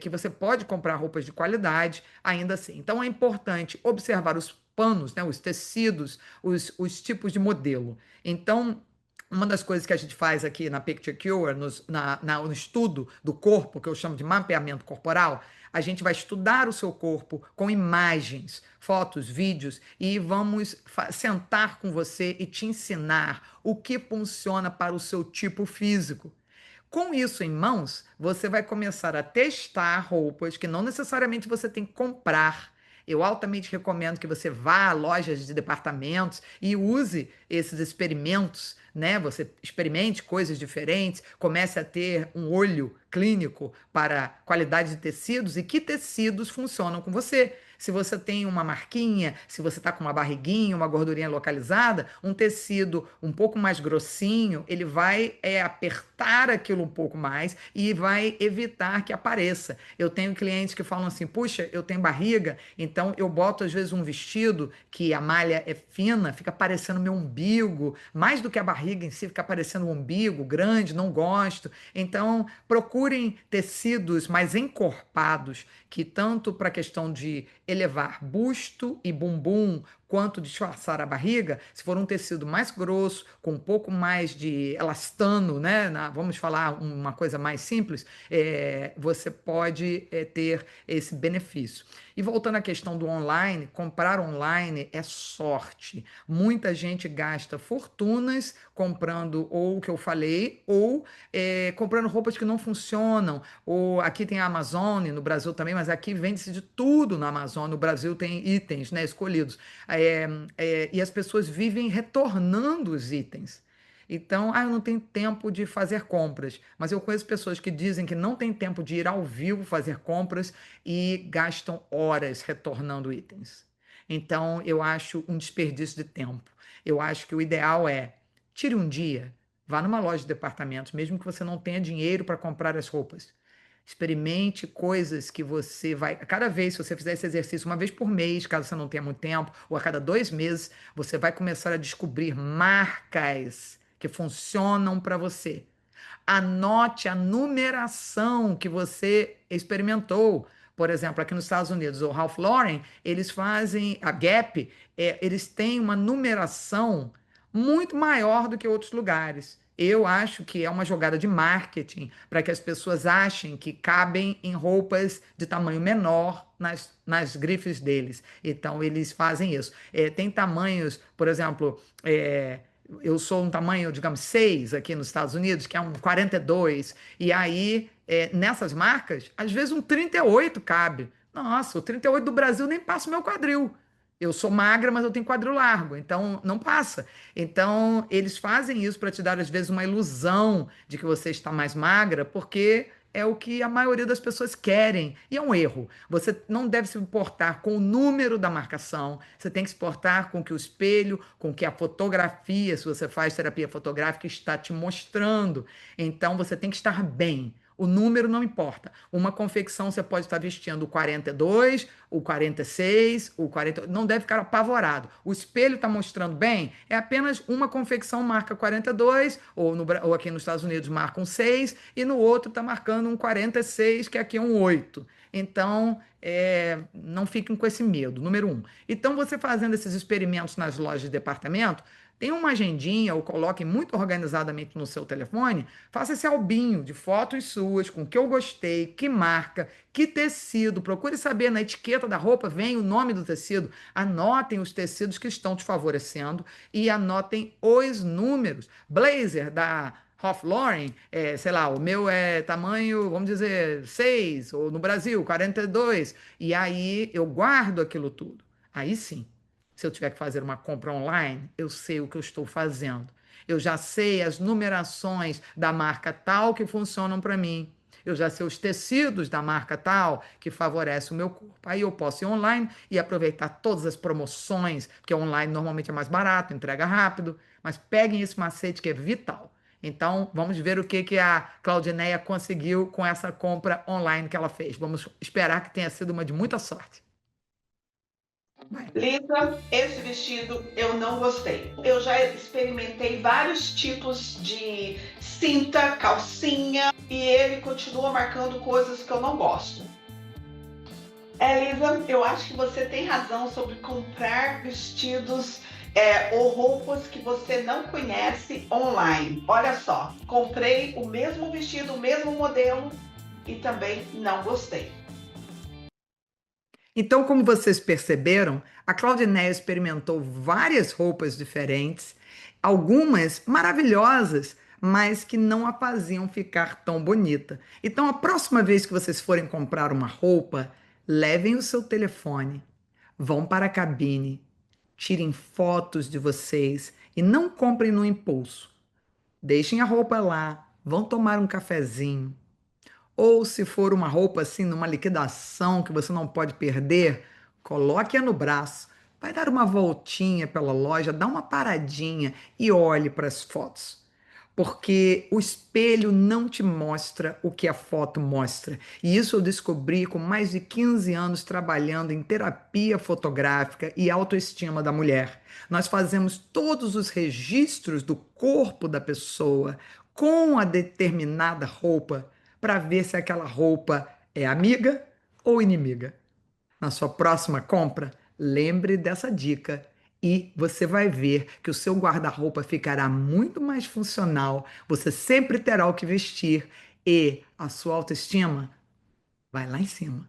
Speaker 1: que você pode comprar roupas de qualidade ainda assim. Então é importante observar os panos, né? Os tecidos, os tipos de modelo. Então, uma das coisas que a gente faz aqui na Picture Cure, no estudo do corpo, que eu chamo de mapeamento corporal, a gente vai estudar o seu corpo com imagens, fotos, vídeos e vamos sentar com você e te ensinar o que funciona para o seu tipo físico. Com isso em mãos, você vai começar a testar roupas que não necessariamente você tem que comprar. Eu altamente recomendo que você vá a lojas de departamentos e use esses experimentos, né? Você experimente coisas diferentes, comece a ter um olho clínico para qualidade de tecidos e que tecidos funcionam com você. Se você tem uma marquinha, se você está com uma barriguinha, uma gordurinha localizada, um tecido um pouco mais grossinho, ele vai apertar aquilo um pouco mais e vai evitar que apareça. Eu tenho clientes que falam assim, puxa, eu tenho barriga, então eu boto às vezes um vestido que a malha é fina, fica parecendo meu umbigo, mais do que a barriga em si, fica parecendo um umbigo grande, não gosto. Então procurem tecidos mais encorpados, que tanto para a questão de elevar busto e bumbum, quanto disfarçar a barriga, se for um tecido mais grosso, com um pouco mais de elastano, né? Vamos falar uma coisa mais simples, você pode ter esse benefício. E voltando à questão do online, comprar online é sorte. Muita gente gasta fortunas comprando ou o que eu falei, ou comprando roupas que não funcionam. Ou aqui tem a Amazon, no Brasil também, mas aqui vende-se de tudo na Amazon. No Brasil tem itens, né, escolhidos. E as pessoas vivem retornando os itens. Então, eu não tenho tempo de fazer compras, mas eu conheço pessoas que dizem que não tem tempo de ir ao vivo fazer compras e gastam horas retornando itens. Então, eu acho um desperdício de tempo. Eu acho que o ideal é tire um dia, vá numa loja de departamentos, mesmo que você não tenha dinheiro para comprar as roupas. Experimente coisas que você vai. Cada vez, se você fizer esse exercício, uma vez por mês, caso você não tenha muito tempo, ou a cada 2 meses, você vai começar a descobrir marcas que funcionam para você. Anote a numeração que você experimentou. Por exemplo, aqui nos Estados Unidos, o Ralph Lauren, eles fazem, a Gap, eles têm uma numeração muito maior do que outros lugares. Eu acho que é uma jogada de marketing para que as pessoas achem que cabem em roupas de tamanho menor nas grifes deles. Então, eles fazem isso. Tem tamanhos, por exemplo, eu sou um tamanho, digamos, 6 aqui nos Estados Unidos, que é um 42, e aí, nessas marcas, às vezes um 38 cabe. Nossa, o 38 do Brasil nem passa o meu quadril. Eu sou magra, mas eu tenho quadril largo, então não passa. Então, eles fazem isso para te dar, às vezes, uma ilusão de que você está mais magra, porque é o que a maioria das pessoas querem. E é um erro. Você não deve se importar com o número da marcação, você tem que se importar com o que o espelho, com o que a fotografia, se você faz terapia fotográfica, está te mostrando. Então, você tem que estar bem. O número não importa. Uma confecção você pode estar vestindo o 42, o 46, o 40. Não deve ficar apavorado. O espelho está mostrando bem, é apenas uma confecção marca 42, ou aqui nos Estados Unidos marca um 6, e no outro está marcando um 46, que aqui é um 8. Então, não fiquem com esse medo, número um. Então, você fazendo esses experimentos nas lojas de departamento, tem uma agendinha ou coloque muito organizadamente no seu telefone, faça esse albinho de fotos suas, com o que eu gostei, que marca, que tecido, procure saber na etiqueta da roupa, vem o nome do tecido, anotem os tecidos que estão te favorecendo e anotem os números. Blazer da Ralph Lauren, sei lá, o meu é tamanho, vamos dizer, 6, ou no Brasil, 42, e aí eu guardo aquilo tudo. Aí sim. Se eu tiver que fazer uma compra online, eu sei o que eu estou fazendo. Eu já sei as numerações da marca tal que funcionam para mim. Eu já sei os tecidos da marca tal que favorece o meu corpo. Aí eu posso ir online e aproveitar todas as promoções, porque online normalmente é mais barato, entrega rápido, mas peguem esse macete que é vital. Então, vamos ver o que a Claudineia conseguiu com essa compra online que ela fez. Vamos esperar que tenha sido uma de muita sorte. Vai.
Speaker 6: Lisa, esse vestido eu não gostei. Eu já experimentei vários tipos de cinta, calcinha, e ele continua marcando coisas que eu não gosto. Lisa, eu acho que você tem razão sobre comprar vestidos ou roupas que você não conhece online. Olha só, comprei o mesmo vestido, o mesmo modelo e também não gostei.
Speaker 1: Então, como vocês perceberam, a Claudineia experimentou várias roupas diferentes, algumas maravilhosas, mas que não a faziam ficar tão bonita. Então, a próxima vez que vocês forem comprar uma roupa, levem o seu telefone, vão para a cabine, tirem fotos de vocês e não comprem no impulso. Deixem a roupa lá, vão tomar um cafezinho. Ou se for uma roupa assim, numa liquidação que você não pode perder, coloque-a no braço. Vai dar uma voltinha pela loja, dá uma paradinha e olhe para as fotos. Porque o espelho não te mostra o que a foto mostra. E isso eu descobri com mais de 15 anos trabalhando em terapia fotográfica e autoestima da mulher. Nós fazemos todos os registros do corpo da pessoa com a determinada roupa para ver se aquela roupa é amiga ou inimiga. Na sua próxima compra, lembre dessa dica e você vai ver que o seu guarda-roupa ficará muito mais funcional, você sempre terá o que vestir e a sua autoestima vai lá em cima.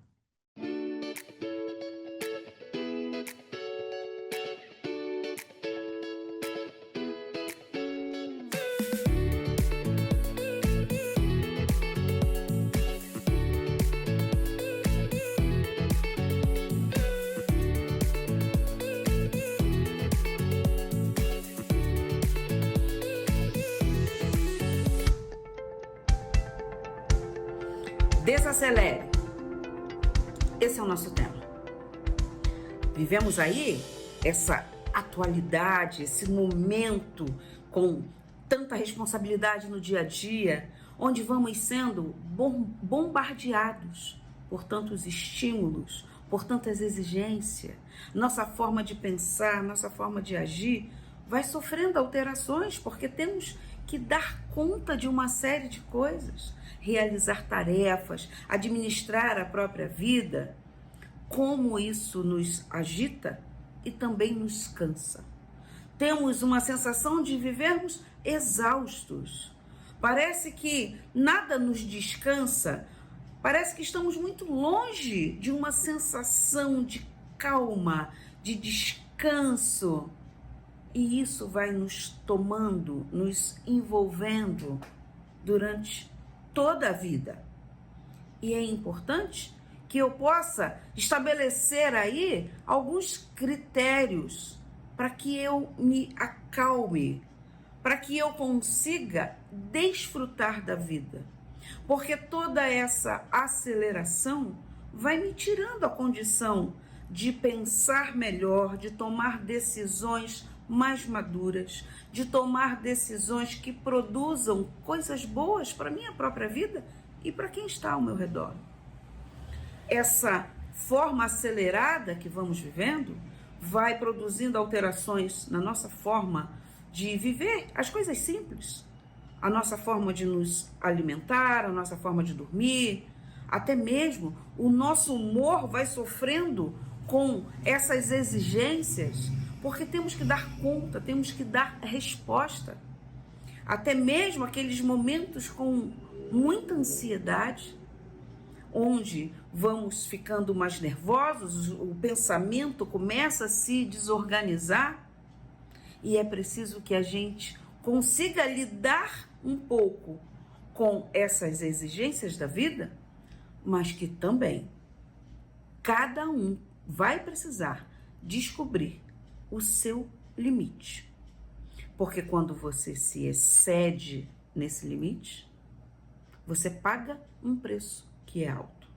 Speaker 7: Desacelere. Esse é o nosso tema. Vivemos aí essa atualidade, esse momento com tanta responsabilidade no dia a dia, onde vamos sendo bombardeados por tantos estímulos, por tantas exigências. Nossa forma de pensar, nossa forma de agir vai sofrendo alterações porque temos que dar conta de uma série de coisas, realizar tarefas, administrar a própria vida. Como isso nos agita e também nos cansa. Temos uma sensação de vivermos exaustos. Parece que nada nos descansa. Parece que estamos muito longe de uma sensação de calma, de descanso. E isso vai nos tomando, nos envolvendo durante toda a vida. E é importante que eu possa estabelecer aí alguns critérios para que eu me acalme, para que eu consiga desfrutar da vida. Porque toda essa aceleração vai me tirando a condição de pensar melhor, de tomar decisões mais maduras, de tomar decisões que produzam coisas boas para a minha própria vida e para quem está ao meu redor. Essa forma acelerada que vamos vivendo vai produzindo alterações na nossa forma de viver as coisas simples, a nossa forma de nos alimentar, a nossa forma de dormir, até mesmo o nosso humor vai sofrendo com essas exigências, porque temos que dar conta, temos que dar resposta. Até mesmo aqueles momentos com muita ansiedade, onde vamos ficando mais nervosos, o pensamento começa a se desorganizar e é preciso que a gente consiga lidar um pouco com essas exigências da vida, mas que também cada um vai precisar descobrir o seu limite. Porque quando você se excede nesse limite, você paga um preço que é alto.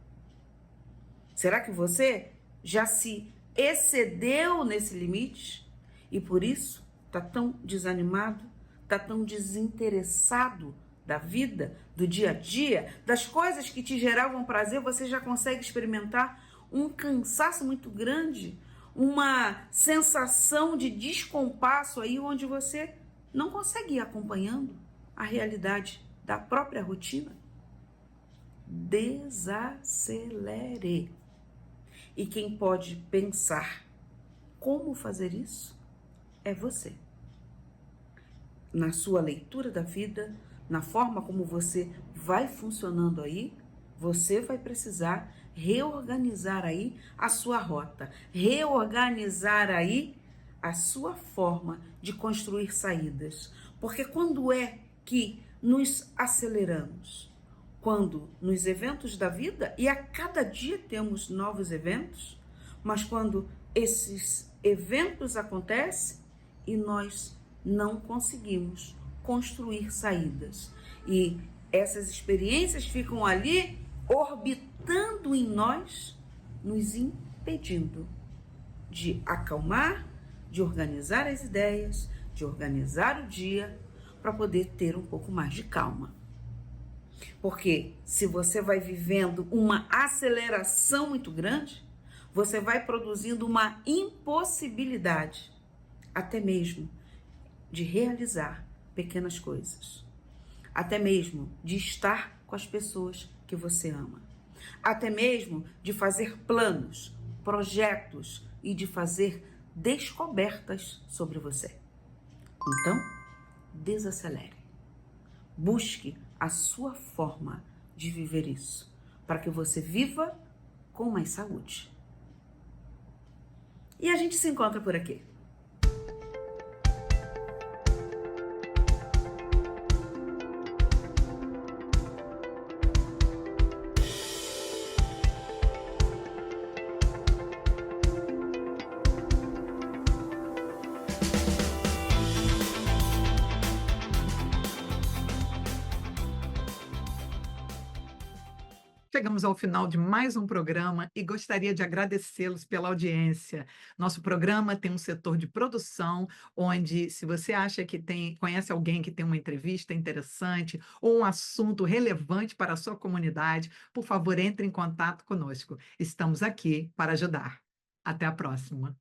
Speaker 7: Será que você já se excedeu nesse limite e por isso está tão desanimado, está tão desinteressado da vida, do dia a dia, das coisas que te geravam prazer? Você já consegue experimentar um cansaço muito grande, uma sensação de descompasso aí onde você não consegue ir acompanhando a realidade da própria rotina? Desacelere. E quem pode pensar como fazer isso é você. Na sua leitura da vida, na forma como você vai funcionando aí, você vai precisar reorganizar aí a sua rota, reorganizar aí a sua forma de construir saídas. Porque quando é que nos aceleramos? Quando nos eventos da vida, e a cada dia temos novos eventos, mas quando esses eventos acontecem e nós não conseguimos construir saídas. E essas experiências ficam ali orbitando em nós, nos impedindo de acalmar, de organizar as ideias, de organizar o dia, para poder ter um pouco mais de calma. Porque se você vai vivendo uma aceleração muito grande, você vai produzindo uma impossibilidade, até mesmo de realizar pequenas coisas, até mesmo de estar com as pessoas que você ama, até mesmo de fazer planos, projetos e de fazer descobertas sobre você. Então, desacelere. Busque a sua forma de viver isso, para que você viva com mais saúde. E a gente se encontra por aqui.
Speaker 1: Chegamos ao final de mais um programa e gostaria de agradecê-los pela audiência. Nosso programa tem um setor de produção, onde, se você acha que conhece alguém que tem uma entrevista interessante ou um assunto relevante para a sua comunidade, por favor, entre em contato conosco. Estamos aqui para ajudar. Até a próxima.